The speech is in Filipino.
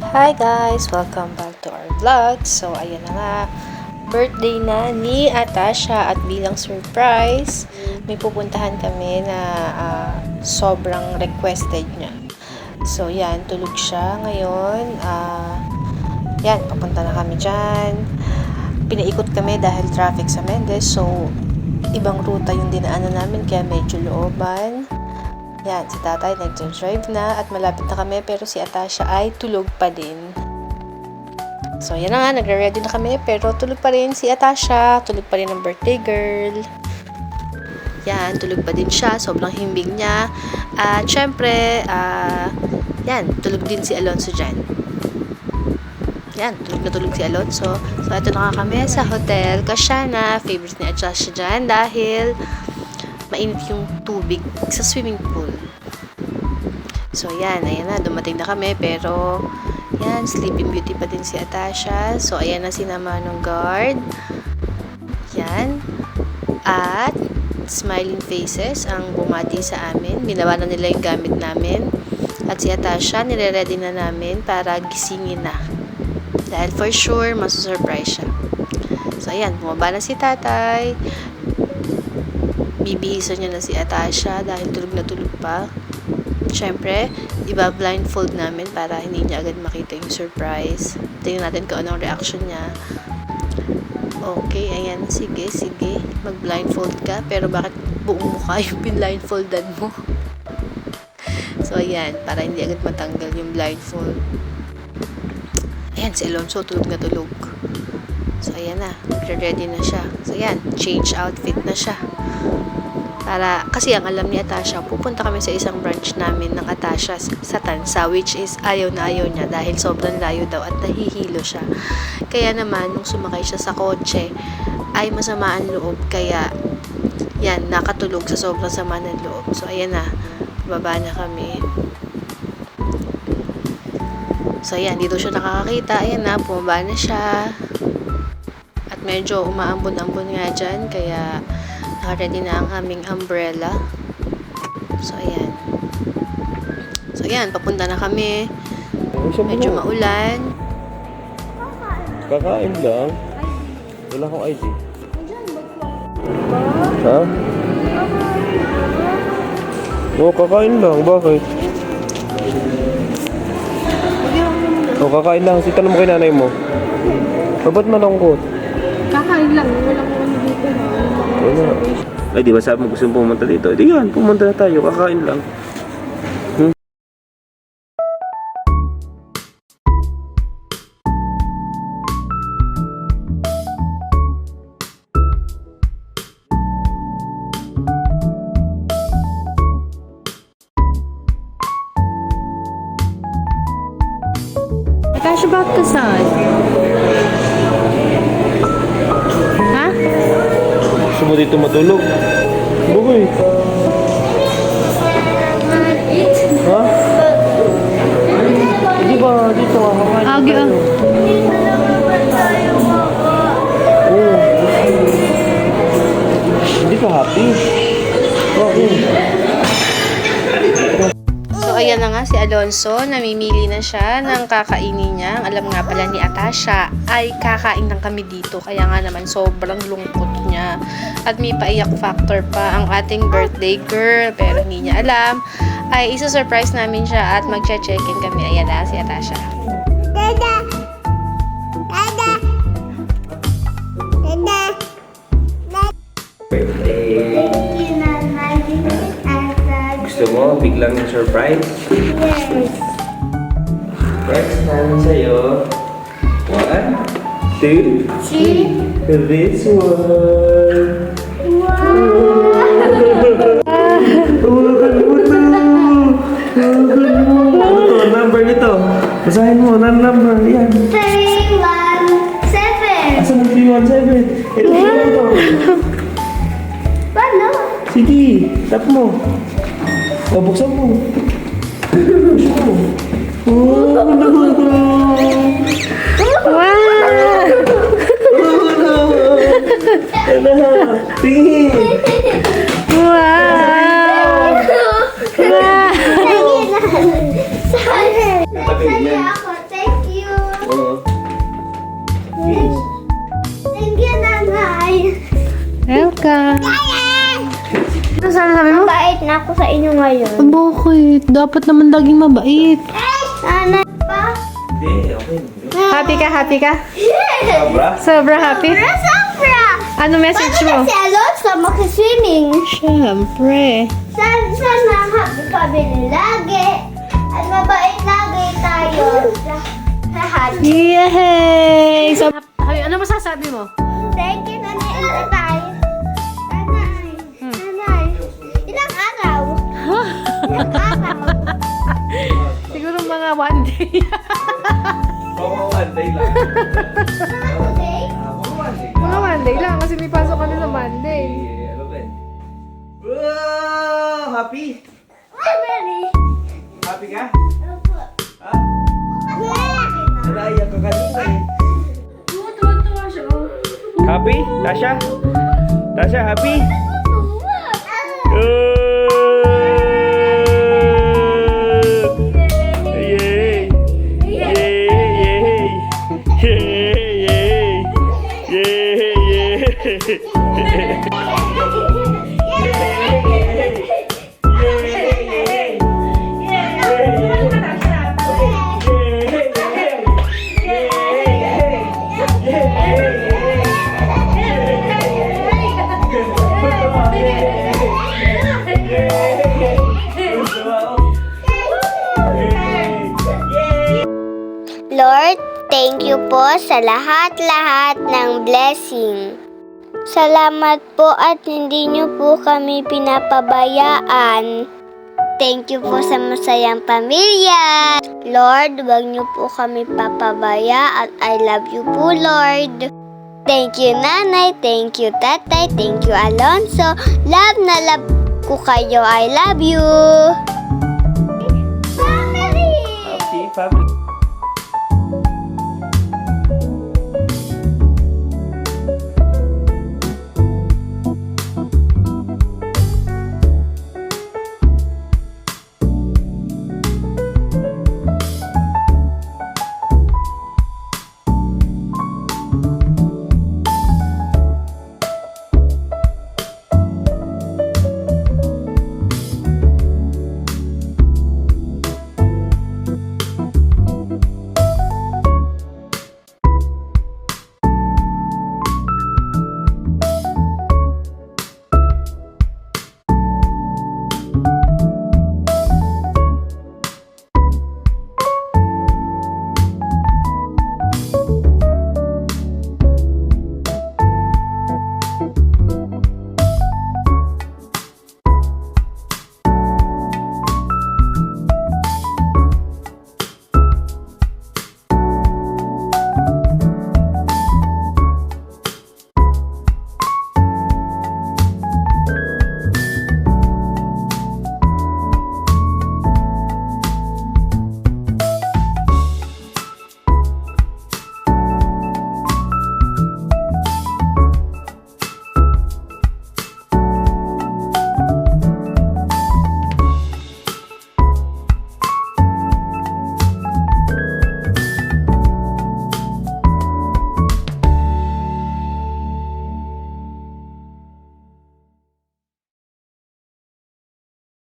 Hi guys! Welcome back to our vlog. So, ayan na nga. Birthday na ni Atasha at bilang surprise, may pupuntahan kami na sobrang requested niya. So, yan. Tulog siya ngayon. Yan. Papunta na kami dyan. Pinaikot kami dahil traffic sa Mendez. So, ibang ruta yung dinaanan namin kaya medyo looban. Yan, si tatay nag-drive na at malapit na kami pero si Atasha ay tulog pa din. So, yan na nga, nagre-ready na kami pero tulog pa rin si Atasha, tulog pa rin ang birthday girl. Yan, tulog pa din siya, sobrang himbing niya. At syempre, yan, tulog din si Alonso dyan. Yan, tulog si Alonso. So, ito na nga kami sa Hotel Kashana. Favorite ni Atasha dyan dahil mainit yung tubig sa swimming pool. So, yan. Ayan na. Dumating na kami. Pero, yan. Sleeping Beauty pa din si Atasha. So, ayan na sinama ng guard. Yan. At, smiling faces ang bumati sa amin. Binawa na nila yung gamit namin. At si Atasha, nire-ready na namin para gisingin na. Dahil for sure, masusurprise siya. So, ayan. Bumaba na si tatay. Bibihisan niya na si Atasha dahil tulog na tulog pa. Siyempre, iba blindfold namin para hindi niya agad makita yung surprise. Tingnan natin kung anong reaction niya. Okay, ayan. Sige. Mag-blindfold ka. Pero bakit buong mukha yung blindfoldan mo? So, ayan. Para hindi agad matanggal yung blindfold. Ayan, si Alonso tulog na tulog. So, ayan na. Nagre-ready na siya. So, ayan. Change outfit na siya. Kasi ang alam ni Atasha, pupunta kami sa isang branch namin ng Atasha sa Tansa, which is ayaw na ayaw niya dahil sobrang layo daw at nahihilo siya. Kaya naman, nung sumakay siya sa kotse, ay masama ang loob. Kaya, yan, nakatulog sa sobrang sama ng loob. So, ayan na. Baba na kami. So, ayan, dito siya nakakakita. Ayan na, bumaba na siya. At medyo umaambon-ambon nga dyan, kaya naka-ready na ang aming umbrella. So, ayan. So, ayan. Papunta na kami. Medyo maulan. Kakain lang. Wala akong ID. Ha? Oo, kakain lang. Bakit? Oo, kakain lang. Sita mo kay nanay mo. Ba't malungkot? Kakain lang, walang dito na. Wala. Ay, di ba sabi mo gusto pumunta dito? Di yan, pumunta na tayo. Kakain lang. Atasha, bakit ka saan? Ha? Gusto mo dito matulog? Bugoy. Ha? Di ba dito kakain Agi ah. Oo. Hindi ka happy? Okay. So, ayan na nga si Alonso. Namimili na siya ng kakainin niya. Ang alam nga pala ni Atasha ay kakain lang kami dito. Kaya nga naman sobrang lungkot niya. At may paiyak factor pa ang ating birthday girl. Pero hindi niya alam. Ay isa-surprise namin siya at mag-check-in kami. Ayan na si Atasha. Dada! Dada! Dada! Birthday. Thank you, Nanay. Gusto mo biglang surprise? Yes. Next namin sa'yo. 1, 2, 3. This one. Ano to? Number nito. Basahin mo. Anong number? Yan. 317. Asan ang 317? Ito to. Paano? Sige. Tap mo. O, buksan mo. Buksan mo. Oh, ano? Tingin. Wow! Wow! Sorry. Sorry ako. Thank ka. Ano sana sabi mo? Bait na ako sa inyo ngayon. Bakit? Dapat naman laging mabait. Nanay pa? Hindi, okay. Happy ka? Happy ka? Sobra? Sobra happy? Sobra! Ano message mo? Si Alonso makiswimming. Siyempre. Sana happy kami lagi. At mabait lagi tayo. Lahat. Yay! So, ano masasabi mo? Thank you, Nanay and Tatay. Nanay. Nanay. Ilang araw? Ilang araw? Siguro mga one day. Oo, one day lang. Okay? Mga Monday lang kasi may pasok kami sa Monday. Ano ba yun? Wow! Happy? Really? Happy ka? Opo. Ha? Yeah. Naiyak ka kanina eh. Tuwa siya. Happy? Tasha? Tasha, happy? Yay! Yay! Lord, thank you po sa lahat-lahat ng blessing. Salamat po at hindi niyo po kami pinapabayaan. Thank you po sa masayang pamilya. Lord, huwag niyo po kami papabaya at I love you po, Lord. Thank you, Nanay. Thank you, Tatay. Thank you, Alonso. Love na love ko kayo. I love you. Family! Happy family.